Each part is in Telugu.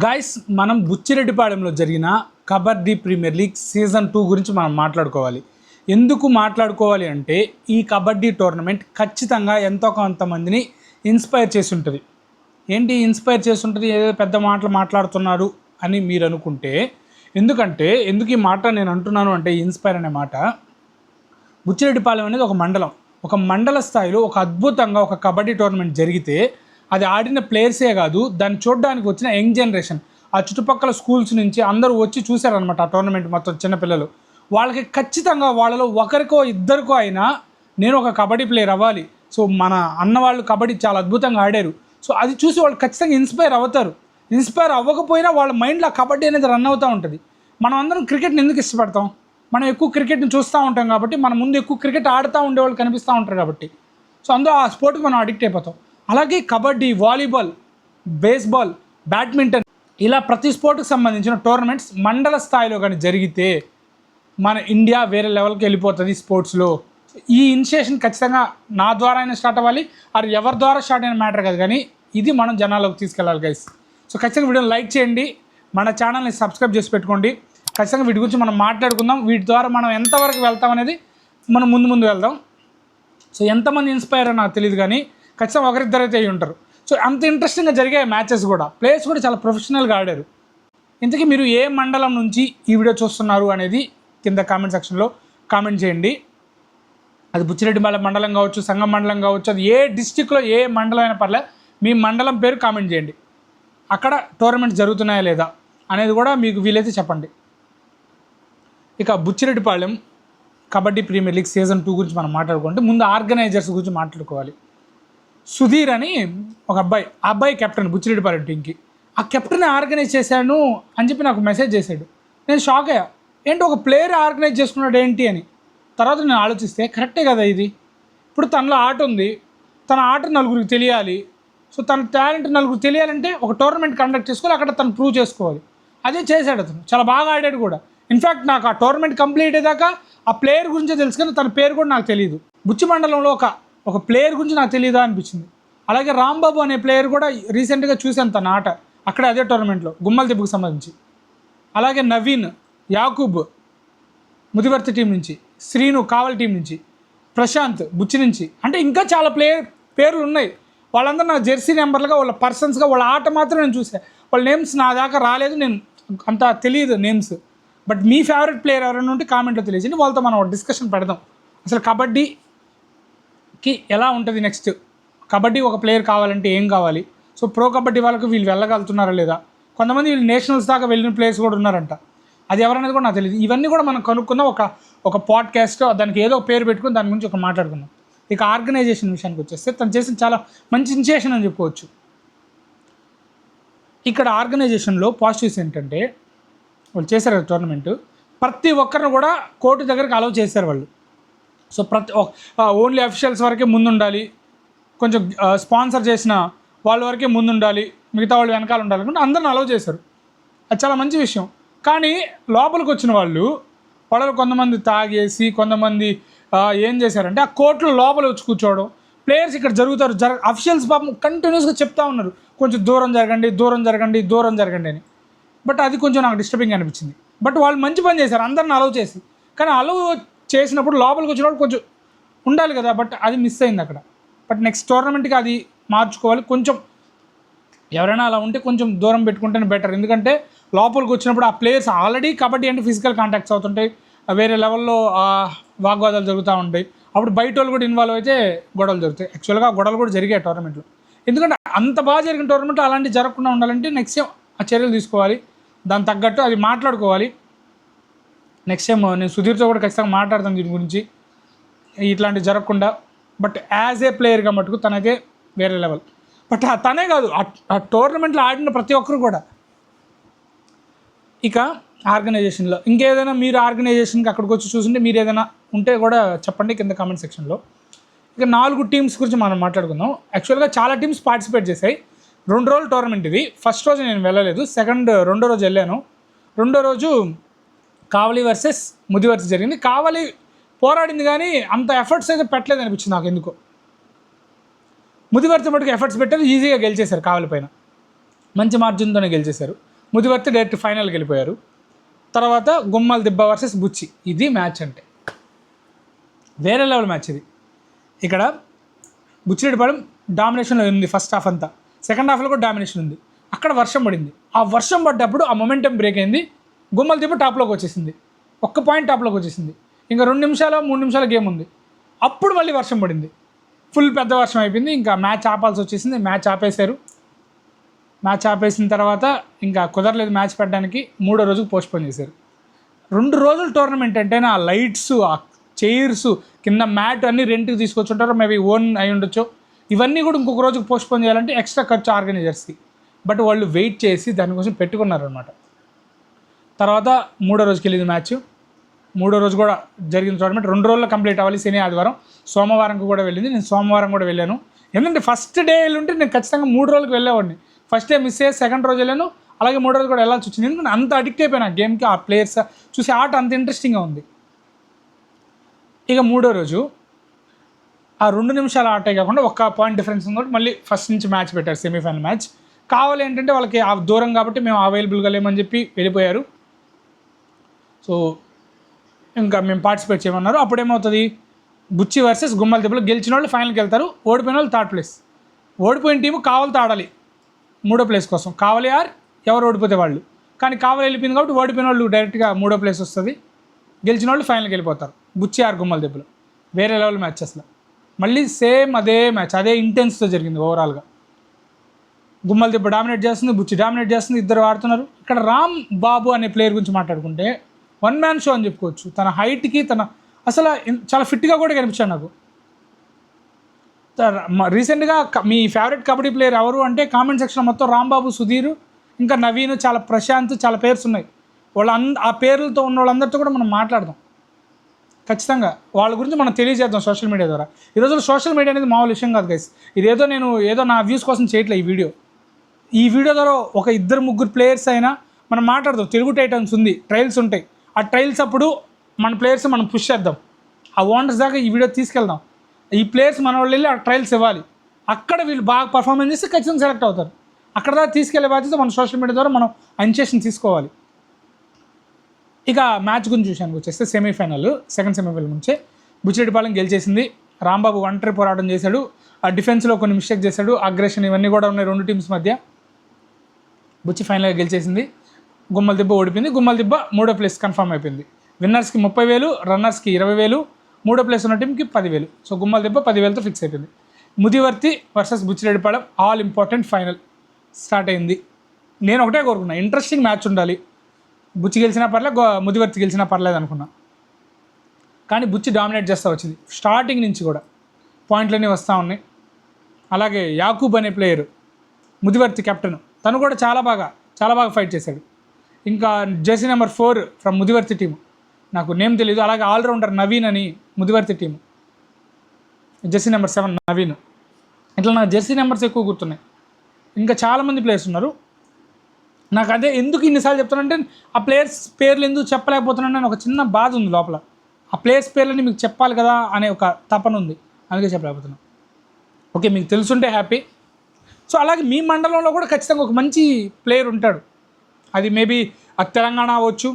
గాయస్, మనం బుచ్చిరెడ్డిపాళెంలో జరిగిన కబడ్డీ ప్రీమియర్ లీగ్ సీజన్ 2 గురించి మనం మాట్లాడుకోవాలి. ఎందుకు మాట్లాడుకోవాలి అంటే ఈ కబడ్డీ టోర్నమెంట్ ఖచ్చితంగా ఎంతో కొంతమందిని ఇన్స్పైర్ చేసి ఉంటుంది. ఏంటి ఇన్స్పైర్ చేసి ఉంటుంది, ఏదో పెద్ద మాటలు మాట్లాడుతున్నారు అని మీరు అనుకుంటే, ఎందుకు ఈ మాట నేను అంటున్నాను అంటే, ఇన్స్పైర్ అనే మాట, బుచ్చిరెడ్డిపాళెం అనేది ఒక మండల స్థాయిలో ఒక అద్భుతంగా ఒక కబడ్డీ టోర్నమెంట్ జరిగితే అది ఆడిన ప్లేయర్సే కాదు, దాన్ని చూడడానికి వచ్చిన యంగ్ జనరేషన్, ఆ చుట్టుపక్కల స్కూల్స్ నుంచి అందరూ వచ్చి చూశారనమాట. ఆ టోర్నమెంట్ మొత్తం చిన్నపిల్లలు, వాళ్ళకి ఖచ్చితంగా వాళ్ళలో ఒకరికో ఇద్దరికో అయినా నేను ఒక కబడ్డీ ప్లేయర్ అవ్వాలి, సో మన అన్న వాళ్ళు కబడ్డీ చాలా అద్భుతంగా ఆడారు, సో అది చూసి వాళ్ళు ఖచ్చితంగా ఇన్స్పైర్ అవుతారు. ఇన్స్పైర్ అవ్వకపోయినా వాళ్ళ మైండ్లో కబడ్డీ అనేది రన్ అవుతూ ఉంటుంది. మనం అందరం క్రికెట్ని ఎందుకు ఇష్టపడతాం? మనం ఎక్కువ క్రికెట్ని చూస్తూ ఉంటాం కాబట్టి, మన ముందు ఎక్కువ క్రికెట్ ఆడుతూ ఉండేవాళ్ళు కనిపిస్తూ ఉంటారు కాబట్టి, సో అందులో ఆ స్పోర్ట్కి మనం అడిక్ట్ అయిపోతాం. అలాగే కబడ్డీ, వాలీబాల్, బేస్బాల్, బ్యాడ్మింటన్, ఇలా ప్రతి స్పోర్ట్కి సంబంధించిన టోర్నమెంట్స్ మండల స్థాయిలో కానీ జరిగితే మన ఇండియా వేరే లెవెల్కి వెళ్ళిపోతుంది స్పోర్ట్స్లో. ఈ ఇనిషియేషన్ ఖచ్చితంగా నా ద్వారా అయినా స్టార్ట్ అవ్వాలి, అది ఎవరి ద్వారా స్టార్ట్ అయిన మ్యాటర్ కాదు, కానీ ఇది మనం జనాల్లోకి తీసుకెళ్ళాలి గైస్. సో ఖచ్చితంగా వీడియోని లైక్ చేయండి, మన ఛానల్ని సబ్స్క్రైబ్ చేసి పెట్టుకోండి. ఖచ్చితంగా వీటి గురించి మనం మాట్లాడుకుందాం. వీటి ద్వారా మనం ఎంతవరకు వెళ్తాం అనేది మనం ముందు వెళ్దాం. సో ఎంతమంది ఇన్స్పైర్ నాకు తెలియదు, కానీ ఖచ్చితంగా ఒకరిద్దరు అయితే అయ్యి ఉంటారు. సో అంత ఇంట్రెస్టింగ్గా జరిగే మ్యాచెస్ కూడా, ప్లేయర్స్ కూడా చాలా ప్రొఫెషనల్గా ఆడారు. ఇంతకీ మీరు ఏ మండలం నుంచి ఈ వీడియో చూస్తున్నారు అనేది కింద కామెంట్ సెక్షన్లో కామెంట్ చేయండి. అది బుచ్చిరెడ్డిపాళెం మండలం కావచ్చు, సంగం మండలం కావచ్చు, అది ఏ డిస్టిక్లో ఏ మండలం అయినా పర్లేదు, మీ మండలం పేరు కామెంట్ చేయండి. అక్కడ టోర్నమెంట్స్ జరుగుతున్నాయా లేదా అనేది కూడా మీకు వీలైతే చెప్పండి. ఇక Buchireddypalem kabaddi premier league season 2 గురించి మనం మాట్లాడుకుంటే ముందు ఆర్గనైజర్స్ గురించి మాట్లాడుకోవాలి. సుధీర్ అని ఒక అబ్బాయి కెప్టెన్ బుచ్చిరెడ్డిపాళెం టీంకి. ఆ కెప్టెన్ ఆర్గనైజ్ చేశాను అని చెప్పి నాకు మెసేజ్ చేశాడు. నేను షాక్ అయ్యా, ఏంటి ఒక ప్లేయర్ ఆర్గనైజ్ చేసుకున్నాడు ఏంటి అని. తర్వాత నేను ఆలోచిస్తే కరెక్టే కదా ఇది. ఇప్పుడు తనలో ఆట ఉంది, తన ఆట నలుగురికి తెలియాలి, సో తన టాలెంట్ నలుగురికి తెలియాలంటే ఒక టోర్నమెంట్ కండక్ట్ చేసుకోవాలి, అక్కడ తను ప్రూవ్ చేసుకోవాలి. అదే చేశాడు అతను, చాలా బాగా ఆడాడు కూడా. ఇన్ఫ్యాక్ట్ నాకు ఆ టోర్నమెంట్ కంప్లీట్ అయ్యాక ఆ ప్లేయర్ గురించే తెలుసు, కానీ తన పేరు కూడా నాకు తెలియదు. బుచ్చి మండలంలో ఒక ప్లేయర్ గురించి నాకు తెలియదా అనిపించింది. అలాగే రాంబాబు అనే ప్లేయర్ కూడా రీసెంట్గా చూశాను తన ఆట, అక్కడే అదే టోర్నమెంట్లో గుమ్మల తిప్పుకు సంబంధించి. అలాగే నవీన్, యాకూబ్ ముదివర్తి టీం నుంచి, శ్రీను కావల్ టీం నుంచి, ప్రశాంత్ బుచ్చి నుంచి, అంటే ఇంకా చాలా పేర్లు ఉన్నాయి. వాళ్ళందరూ నా జెర్సీ నెంబర్లుగా, వాళ్ళ పర్సన్స్గా, వాళ్ళ ఆట మాత్రం నేను చూసాను. వాళ్ళ నేమ్స్ నా దాకా రాలేదు, నేను అంత తెలియదు names. But me favourite player ఎవరైనా ఉంటే కామెంట్లో తెలియజేయండి, వాళ్ళతో మనం డిస్కషన్ పెడదాం. అసలు కబడ్డీకి ఎలా ఉంటుంది నెక్స్ట్, కబడ్డీ ఒక ప్లేయర్ కావాలంటే ఏం కావాలి, సో ప్రో కబడ్డీ వాళ్ళకు వీళ్ళు వెళ్ళగలుగుతున్నారా లేదా, కొంతమంది వీళ్ళు నేషనల్స్ దాకా వెళ్ళిన ప్లేయర్స్ కూడా ఉన్నారంట, అది ఎవరనేది కూడా నాకు తెలియదు. ఇవన్నీ కూడా మనం కనుక్కుందాం. ఒక పాడ్కాస్ట్, దానికి ఏదో పేరు పెట్టుకుని దాని గురించి ఒక మాట్లాడుకుందాం. ఇక ఆర్గనైజేషన్ విషయానికి వచ్చేస్తే తను చేసిన చాలా మంచి ఇనిషియేషన్ అని చెప్పుకోవచ్చు. ఇక్కడ ఆర్గనైజేషన్లో పాజిటివ్స్ ఏంటంటే, వాళ్ళు చేశారు టోర్నమెంట్, ప్రతి ఒక్కరిని కూడా కోర్టు దగ్గరికి అలౌ చేశారు వాళ్ళు. సో ఓన్లీ అఫీషియల్స్ వరకే ముందుండాలి, కొంచెం స్పాన్సర్ చేసిన వాళ్ళ వరకే ముందుండాలి, మిగతా వాళ్ళు వెనకాల ఉండాలి అనుకుంటే అందరిని అలౌ చేశారు. అది చాలా మంచి విషయం. కానీ లోపలికి వచ్చిన వాళ్ళు కొంతమంది తాగేసి, కొంతమంది ఏం చేశారంటే ఆ కోర్టులో లోపల వచ్చి కూర్చోవడం. ప్లేయర్స్ ఇక్కడ అఫీషియల్స్ పాపం కంటిన్యూస్గా చెప్తా ఉన్నారు, కొంచెం దూరం జరగండి అని. బట్ అది కొంచెం నాకు డిస్టర్బింగ్ అనిపించింది. బట్ వాళ్ళు మంచి పని చేశారు, అందరిని అలౌ చేసి. కానీ అలౌ చేసినప్పుడు లోపలికి వచ్చిన వాళ్ళు కొంచెం ఉండాలి కదా, బట్ అది మిస్ అయింది అక్కడ. బట్ నెక్స్ట్ టోర్నమెంట్కి అది మార్చుకోవాలి. కొంచెం ఎవరైనా అలా ఉంటే కొంచెం దూరం పెట్టుకుంటేనే బెటర్. ఎందుకంటే లోపలికి వచ్చినప్పుడు ఆ ప్లేయర్స్ ఆల్రెడీ కబడ్డీ అంటే ఫిజికల్ కాంటాక్ట్స్ అవుతుంటాయి, వేరే లెవెల్లో వాగ్వాదాలు జరుగుతూ ఉంటాయి. అప్పుడు బయట వాళ్ళు కూడా ఇన్వాల్వ్ అయితే గొడవలు జరుగుతాయి. యాక్చువల్గా గొడవలు కూడా జరిగాయి టోర్నమెంట్లో. ఎందుకంటే అంత బాగా జరిగిన టోర్నమెంట్లో అలాంటివి జరగకుండా ఉండాలంటే నెక్స్ట్ టైం ఆ చర్యలు తీసుకోవాలి, దాని తగ్గట్టు అది మాట్లాడుకోవాలి. నెక్స్ట్ టైం నేను సుధీర్తో కూడా ఖచ్చితంగా మాట్లాడతాను దీని గురించి, ఇట్లాంటివి జరగకుండా. బట్ యాజ్ ఏ ప్లేయర్గా మటుకు తనైతే వేరే లెవెల్. బట్ తనే కాదు, ఆ టోర్నమెంట్లో ఆడిన ప్రతి ఒక్కరు కూడా. ఇక ఆర్గనైజేషన్లో ఇంకేదైనా మీరు ఆర్గనైజేషన్కి అక్కడికి వచ్చి చూస్తుంటే మీరు ఏదైనా ఉంటే కూడా చెప్పండి కింద కామెంట్ సెక్షన్లో. ఇక 4 టీమ్స్ గురించి మనం మాట్లాడుకుందాం. యాక్చువల్గా చాలా టీమ్స్ పార్టిసిపేట్ చేశాయి. 2 రోజుల టోర్నమెంట్ ఇది. ఫస్ట్ రోజు నేను వెళ్ళలేదు, రెండో రోజు వెళ్ళాను. రెండో రోజు కావలి వర్సెస్ ముదివర్తి జరిగింది. కావలి పోరాడింది కానీ అంత ఎఫర్ట్స్ అయితే పెట్టలేదు అనిపించింది నాకు ఎందుకో. ముదివర్తి మటుకు ఎఫర్ట్స్ పెట్టారు, ఈజీగా గెలిచేశారు, కావలి పైన మంచి మార్జిన్తోనే గెలిచేశారు. ముదివర్తి డైరెక్ట్ ఫైనల్కి వెళ్ళిపోయారు. తర్వాత గుమ్మల దిబ్బ వర్సెస్ బుచ్చి. ఇది మ్యాచ్ అంటే వేరే లెవెల్ మ్యాచ్ ఇది. ఇక్కడ బుచ్చిరెడ్డిపాళెం డామినేషన్లో ఉంది ఫస్ట్ హాఫ్ అంతా, సెకండ్ హాఫ్లో కూడా డామినేషన్ ఉంది. అక్కడ వర్షం పడింది. ఆ వర్షం పడ్డప్పుడు ఆ మొమెంటం బ్రేక్ అయింది. గుమ్మల దిబ్బ టాప్లోకి వచ్చేసింది, ఒక్క పాయింట్ టాప్లోకి వచ్చేసింది. ఇంకా 2 నిమిషాలు 3 నిమిషాల గేమ్ ఉంది. అప్పుడు మళ్ళీ వర్షం పడింది, ఫుల్ పెద్ద వర్షం అయిపోయింది. ఇంకా మ్యాచ్ ఆపాల్సి వచ్చేసింది. మ్యాచ్ ఆపేశారు. మ్యాచ్ ఆపేసిన తర్వాత ఇంకా కుదరలేదు మ్యాచ్ పెట్టడానికి. 3వ రోజుకు పోస్ట్పోన్ చేశారు. 2 రోజులు టోర్నమెంట్ అంటే ఆ లైట్స్, ఆ చైర్స్, కింద మ్యాట్ అన్నీ రెంట్కి తీసుకొచ్చుంటారు, మేబీ ఓన్ అయి ఉండొచ్చు. ఇవన్నీ కూడా ఇంకొక రోజుకు పోస్ట్పోన్ చేయాలంటే ఎక్స్ట్రా ఖర్చు ఆర్గనైజర్స్కి. బట్ వాళ్ళు వెయిట్ చేసి దానికోసం పెట్టుకున్నారనమాట. తర్వాత 3వ రోజుకి వెళ్ళింది మ్యాచ్. 3వ రోజు కూడా జరిగిన టోర్నమెంట్ 2 రోజుల్లో కంప్లీట్ అవ్వాలి. శని ఆదివారం, సోమవారంకి కూడా వెళ్ళింది. నేను సోమవారం కూడా వెళ్ళాను. ఎందుకంటే ఫస్ట్ డే వెళ్ళుంటే నేను ఖచ్చితంగా 3 రోజులకు వెళ్ళేవాడిని. ఫస్ట్ డే మిస్ అయ్యి సెకండ్ రోజు వెళ్ళాను, అలాగే 3వ రోజు కూడా వెళ్ళాల్సి వచ్చింది. ఎందుకంటే అంత అడిక్ట్ అయిపోయినా గేమ్కి, ఆ ప్లేయర్స్ చూసి ఆట అంత ఇంట్రెస్టింగ్గా ఉంది. ఇక 3వ రోజు ఆ 2 నిమిషాల ఆటే కాకుండా ఒక్క పాయింట్ డిఫరెన్స్ ఉంది. మళ్ళీ ఫస్ట్ నుంచి మ్యాచ్ పెట్టారు, సెమీఫైనల్ మ్యాచ్. కావాలి ఏంటంటే వాళ్ళకి ఆ దూరం కాబట్టి మేము అవైలబుల్గా లేమని చెప్పి వెళ్ళిపోయారు. సో ఇంకా మేము పార్టిసిపేట్ చేయమన్నారు. అప్పుడేమవుతుంది, బుచ్చి వర్సెస్ గుమ్మల దిబ్బలో గెలిచిన వాళ్ళు ఫైనల్కి వెళ్తారు, ఓడిపోయిన వాళ్ళు థర్డ్ ప్లేస్. ఓడిపోయిన టీము కావాలితో ఆడాలి 3వ ప్లేస్ కోసం. కావాలి ఎవరు ఓడిపోతే వాళ్ళు. కానీ కావాలి వెళ్ళిపోయింది కాబట్టి ఓడిపోయిన వాళ్ళు డైరెక్ట్గా 3వ ప్లేస్ వస్తుంది, గెలిచిన వాళ్ళు ఫైనల్కి వెళ్ళిపోతారు. బుచ్చి గుమ్మల దిబ్బలో వేరే లెవెల్ మ్యాచ్ అసలు. మళ్ళీ సేమ్ అదే మ్యాచ్, అదే ఇంటెన్స్తో జరిగింది ఓవరాల్గా. గుమ్మల దిబ్బ డామినేట్ చేస్తుంది, బుచ్చి డామినేట్ చేస్తుంది, ఇద్దరు ఆడుతున్నారు. ఇక్కడ రామ్ బాబు అనే ప్లేయర్ గురించి మాట్లాడుకుంటే 1 మ్యాన్ షో అని చెప్పుకోవచ్చు. తన హైట్కి అసలు చాలా ఫిట్గా కూడా కనిపించాడు నాకు. రీసెంట్గా మీ ఫేవరెట్ కబడ్డీ ప్లేయర్ ఎవరు అంటే కామెంట్ సెక్షన్లో మొత్తం రాంబాబు, సుధీర్, ఇంకా నవీన్, చాలా ప్రశాంత్, చాలా పేర్స్ ఉన్నాయి. ఆ పేర్లతో ఉన్న వాళ్ళందరితో కూడా మనం మాట్లాడదాం ఖచ్చితంగా. వాళ్ళ గురించి మనం తెలియజేద్దాం సోషల్ మీడియా ద్వారా. ఈరోజు సోషల్ మీడియా అనేది మామూలు విషయం కాదు గైస్. ఇదేదో నేను నా వ్యూస్ కోసం చేయట్లే ఈ వీడియో ద్వారా ఒక 2-3 ప్లేయర్స్ అయినా మనం మాట్లాడదాం. తెలుగు టైటన్స్ ఉంది, ట్రయల్స్ ఉంటాయి. ఆ ట్రయల్స్ అప్పుడు మన ప్లేయర్స్ మనం పుష్ చేద్దాం, ఆ ఓనర్స్ దాకా ఈ వీడియో తీసుకెళ్దాం. ఈ ప్లేయర్స్ మన వాళ్ళు వెళ్ళి ఆ ట్రయల్స్ ఇవ్వాలి. అక్కడ వీళ్ళు బాగా పర్ఫార్మెన్స్ చేస్తే ఖచ్చితంగా సెలెక్ట్ అవుతారు. అక్కడ దాకా తీసుకెళ్లే బాధ్యత మన సోషల్ మీడియా ద్వారా మనం ఇనిషియేషన్ తీసుకోవాలి. ఇక మ్యాచ్ గురించి విషయానికి వచ్చేస్తే సెకండ్ సెమీఫైనల్ నుంచే బుచ్చిరెడ్డిపాళెం గెలిచేసింది. రాంబాబు ఒంటరి పోరాటం చేశాడు, ఆ డిఫెన్స్లో కొన్ని మిస్టేక్ చేశాడు, అగ్రెషన్ ఇవన్నీ కూడా ఉన్నాయి 2 టీమ్స్ మధ్య. బుచ్చి ఫైనల్గా గెలిచేసింది. గుమ్మల దిబ్బ ఓడిపోయింది. గుమ్మల దిబ్బ 3వ ప్లేస్ కన్ఫర్మ్ అయిపోయింది. విన్నర్స్కి 30,000, రన్నర్స్కి 20,000, 3వ ప్లేస్ ఉన్న టీంకి 10,000. సో గుమ్మల దిబ్బ 10,000తో ఫిక్స్ అయిపోయింది. Mudivarthi versus Buchireddypalem all important final start అయింది. నేను ఒకటే కోరుకున్నా, ఇంట్రెస్టింగ్ మ్యాచ్ ఉండాలి. బుచ్చి గెలిచినా పర్లేదు, ముదివర్తి గెలిచినా పర్లేదు అనుకున్నా. కానీ బుచ్చి డామినేట్ చేస్తూ వచ్చింది స్టార్టింగ్ నుంచి కూడా. పాయింట్లన్నీ వస్తూ ఉన్నాయి. అలాగే యాకూబ్ అనే ప్లేయర్, ముదివర్తి కెప్టెన్, తను కూడా చాలా బాగా ఫైట్ చేశాడు. ఇంకా Jersey number 4 from Mudivarthi team, నాకు నేమ్ తెలియదు. అలాగే ఆల్రౌండర్ నవీన్ అని Mudivarthi team, Jersey number 7 Naveen. ఇట్లా నాకు జెర్సీ నెంబర్స్ ఎక్కువ గుర్తున్నాయి. ఇంకా చాలామంది ప్లేయర్స్ ఉన్నారు. నాకు అదే ఎందుకు ఇన్నిసార్లు చెప్తానంటే ఆ ప్లేయర్స్ పేర్లు ఎందుకు చెప్పలేకపోతున్నాను అని ఒక చిన్న బాధ ఉంది లోపల. ఆ ప్లేయర్స్ పేర్లని మీకు చెప్పాలి కదా అనే ఒక తపన ఉంది, అందుకే చెప్పలేకపోతున్నాను. ఓకే, మీకు తెలుసుంటే హ్యాపీ. సో అలాగే మీ మండలంలో కూడా ఖచ్చితంగా ఒక మంచి ప్లేయర్ ఉంటాడు. అది మేబీ అది తెలంగాణ అవ్వచ్చు,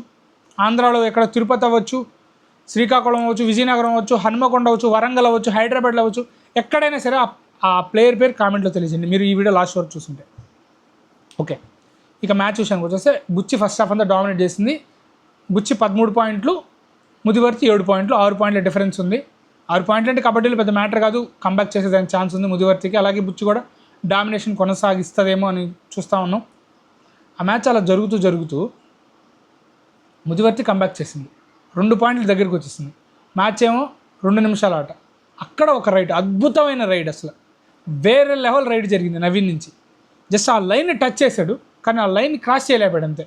ఆంధ్రాలో ఎక్కడ తిరుపతి అవ్వచ్చు, శ్రీకాకుళం అవ్వచ్చు, విజయనగరం అవ్వచ్చు, హనుమకొండ అవ్వచ్చు, వరంగల్ అవ్వచ్చు, హైదరాబాద్లో అవ్వచ్చు, ఎక్కడైనా సరే ఆ ప్లేయర్ పేరు కామెంట్లో తెలియజేయండి మీరు ఈ వీడియో లాస్ట్ వరకు చూస్తుంటే. ఓకే, ఇక మ్యాచ్ విషయానికి వచ్చేస్తే బుచ్చి ఫస్ట్ హాఫ్ అంతా డామినేట్ చేసింది. బుచ్చి 13 పాయింట్లు, ముదివర్తి 7 పాయింట్లు, 6 పాయింట్ల డిఫరెన్స్ ఉంది. 6 పాయింట్లు అంటే కబడ్డీలో పెద్ద మ్యాటర్ కాదు, కంబ్యాక్ చేసేదానికి ఛాన్స్ ఉంది ముదివర్తికి. అలాగే బుచ్చి కూడా డామినేషన్ కొనసాగిస్తుందేమో అని చూస్తూ ఉన్నాం. ఆ మ్యాచ్ అలా జరుగుతూ ముదివర్తి కంబ్యాక్ చేసింది, 2 పాయింట్ల దగ్గరికి వచ్చేసింది. మ్యాచ్ ఏమో 2 నిమిషాల ఆట. అక్కడ ఒక రైడ్, అద్భుతమైన రైడ్, అసలు వేరే లెవెల్ రైడ్ జరిగింది నవీన్ నుంచి. జస్ట్ ఆ లైన్ని టచ్ చేశాడు, కానీ ఆ లైన్ క్రాస్ చేయలేపాడు అంతే.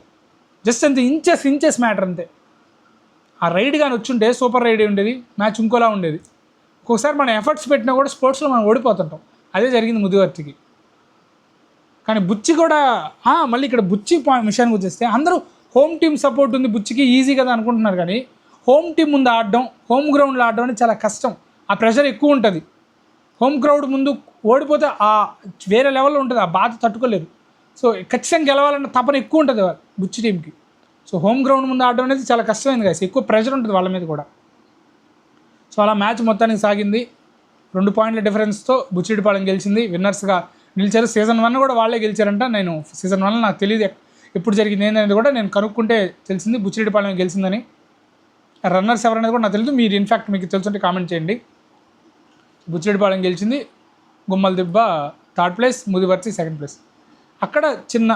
జస్ట్ అంతే, ఇంచెస్ మ్యాటర్ అంతే. ఆ రైడ్ కానీ వచ్చుంటే సూపర్ రైడ్ ఉండేది, మ్యాచ్ ఇంకోలా ఉండేది. ఒక్కొక్కసారి మనం ఎఫర్ట్స్ పెట్టినా కూడా స్పోర్ట్స్లో మనం ఓడిపోతుంటాం. అదే జరిగింది ముదివర్తికి. కానీ బుచ్చి కూడా మళ్ళీ ఇక్కడ బుచ్చి విషయానికి వచ్చేస్తే అందరూ హోమ్ టీమ్ సపోర్ట్ ఉంది బుచ్చికి, ఈజీ కదా అనుకుంటున్నారు. కానీ హోమ్ టీం ముందు ఆడడం, హోమ్ గ్రౌండ్లో ఆడడం అనేది చాలా కష్టం. ఆ ప్రెషర్ ఎక్కువ ఉంటుంది. హోమ్ క్రౌడ్ ముందు ఓడిపోతే వేరే లెవెల్లో ఉంటుంది, ఆ బాధ తట్టుకోలేరు. సో ఖచ్చితంగా గెలవాలన్న తపన ఎక్కువ ఉంటుంది బుచ్చి టీంకి. సో హోమ్ గ్రౌండ్ ముందు ఆడడం అనేది చాలా కష్టమైంది కదా, ఎక్కువ ప్రెషర్ ఉంటుంది వాళ్ళ మీద కూడా. సో అలా మ్యాచ్ మొత్తానికి సాగింది. 2 పాయింట్ల డిఫరెన్స్తో బుచ్చిరెడ్డిపాళెం గెలిచింది, విన్నర్స్గా నిలిచారు. సీజన్ 1 కూడా వాళ్ళే గెలిచారంట. నేను సీజన్ 1 నాకు తెలియదు ఎప్పుడు జరిగింది ఏంటనేది కూడా నేను కనుక్కుంటే తెలిసింది బుచ్చిరెడ్డిపాళెం గెలిచిందని. రన్నర్స్ ఎవరనేది కూడా నాకు తెలియదు, మీరు ఇన్ఫ్యాక్ట్ మీకు తెలుసుంటే కామెంట్ చేయండి. బుచ్చిరెడ్డిపాళెం గెలిచింది, గుమ్మల దిబ్బ 3rd place, Mudivarthi 2nd place. అక్కడ చిన్న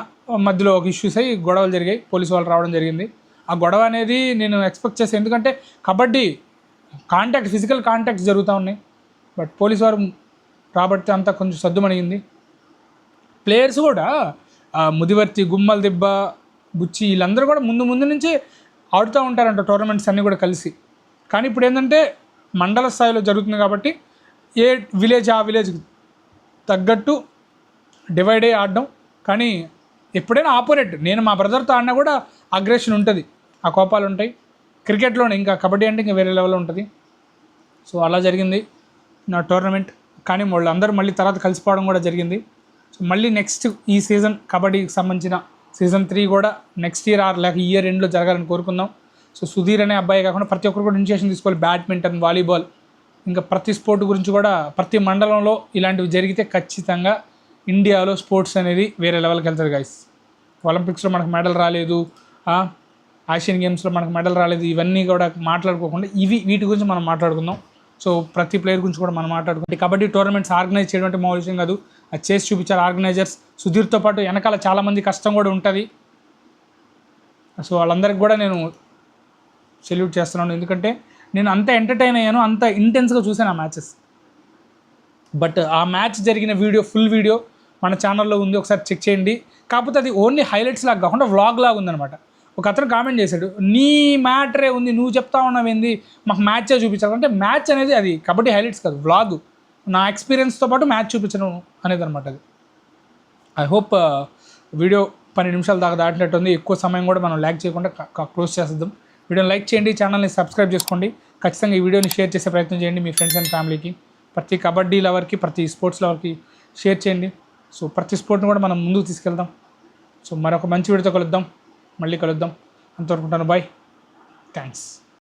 మధ్యలో ఒక ఇష్యూస్ అయ్యి గొడవలు జరిగాయి, పోలీసు వాళ్ళు రావడం జరిగింది. ఆ గొడవ అనేది నేను ఎక్స్పెక్ట్ చేసాను, ఎందుకంటే కబడ్డీ ఫిజికల్ కాంటాక్ట్స్ జరుగుతూ ఉన్నాయి. బట్ పోలీసు వారు రాబట్టి అంతా కొంచెం సద్దుమణిగింది. ప్లేయర్స్ కూడా ముదివర్తి, గుమ్మల దిబ్బ, బుచ్చి వీళ్ళందరూ కూడా ముందు నుంచి ఆడుతూ ఉంటారంట టోర్నమెంట్స్ అన్నీ కూడా కలిసి. కానీ ఇప్పుడు ఏంటంటే మండల స్థాయిలో జరుగుతుంది కాబట్టి ఏ విలేజ్ ఆ విలేజ్కి తగ్గట్టు డివైడ్ అయ్యి ఆడడం. కానీ ఎప్పుడైనా ఆపోనెంట్, నేను మా బ్రదర్తో ఆడినా కూడా అగ్రెషన్ ఉంటుంది, ఆ కోపాలు ఉంటాయి. క్రికెట్లోనే ఇంకా కబడ్డీ అంటే ఇంకా వేరే లెవెల్లో ఉంటుంది. సో అలా జరిగింది నా టోర్నమెంట్. కానీ వాళ్ళందరూ మళ్ళీ తర్వాత కలిసిపోవడం కూడా జరిగింది. సో మళ్ళీ నెక్స్ట్ ఈ సీజన్ కబడ్డీకి సంబంధించిన సీజన్ 3 కూడా నెక్స్ట్ ఇయర్ లేక ఇయర్ ఎండ్లో జరగాలని కోరుకుందాం. సో సుధీర్ అనే అబ్బాయి కాకుండా ప్రతి ఒక్కరు కూడా ఇనిషియేషన్ తీసుకోవాలి. బ్యాడ్మింటన్, వాలీబాల్, ఇంకా ప్రతి స్పోర్ట్ గురించి కూడా ప్రతి మండలంలో ఇలాంటివి జరిగితే ఖచ్చితంగా ఇండియాలో స్పోర్ట్స్ అనేది వేరే లెవెల్కి వెళ్తుంది గైస్. ఒలింపిక్స్లో మనకు మెడల్ రాలేదు, ఆసియన్ గేమ్స్లో మనకు మెడల్ రాలేదు, ఇవన్నీ కూడా మాట్లాడుకోకుండా వీటి గురించి మనం మాట్లాడుకుందాం. సో ప్రతి ప్లేయర్ గురించి కూడా మనం మాట్లాడుకుంటే కబడ్డీ టోర్నమెంట్స్ ఆర్గనైజ్ చేయడం అంటే మా విషయం కాదు, అది చేసి చూపించారు ఆర్గనైజర్స్. సుధీర్తో పాటు వెనకాల చాలామంది కష్టం కూడా ఉంటుంది. సో వాళ్ళందరికీ కూడా నేను సెల్యూట్ చేస్తున్నాను, ఎందుకంటే నేను అంత ఎంటర్టైన్ అయ్యాను, అంత ఇంటెన్స్గా చూశాను ఆ మ్యాచెస్. బట్ ఆ మ్యాచ్ జరిగిన ఫుల్ వీడియో మన ఛానల్లో ఉంది, ఒకసారి చెక్ చేయండి. కాకపోతే అది ఓన్లీ హైలైట్స్ లాగా కాకుండా వ్లాగ్ లాగా ఉందన్నమాట. ఒక అతను కామెంట్ చేశాడు, నీ మ్యాటరే ఉంది, నువ్వు చెప్తా ఉన్నావేంది, మాకు మ్యాచే చూపించాలి. అంటే మ్యాచ్ అనేది అది కబడ్డీ హైలైట్స్ కాదు, వ్లాగ్, నా ఎక్స్పీరియన్స్తో పాటు మ్యాచ్ చూపించడం అనేది అనమాట అది. ఐ హోప్ వీడియో 12 నిమిషాల దాకా దాటినట్టుంది. ఎక్కువ సమయం కూడా మనం ల్యాగ్ చేయకుండా క్లోజ్ చేసేద్దాం. వీడియోని లైక్ చేయండి, ఛానల్ని సబ్స్క్రైబ్ చేసుకోండి. ఖచ్చితంగా ఈ వీడియోని షేర్ చేసే ప్రయత్నం చేయండి మీ ఫ్రెండ్స్ అండ్ ఫ్యామిలీకి. ప్రతి కబడ్డీ లవర్కి, ప్రతి స్పోర్ట్స్ లవర్కి షేర్ చేయండి. సో ప్రతి స్పోర్ట్ని కూడా మనం ముందుకు తీసుకెళ్దాం. సో మరొక మంచి వీడియోతో మళ్ళీ కలుద్దాం. అంతవరకు ఉంటాను, బాయ్, థ్యాంక్స్.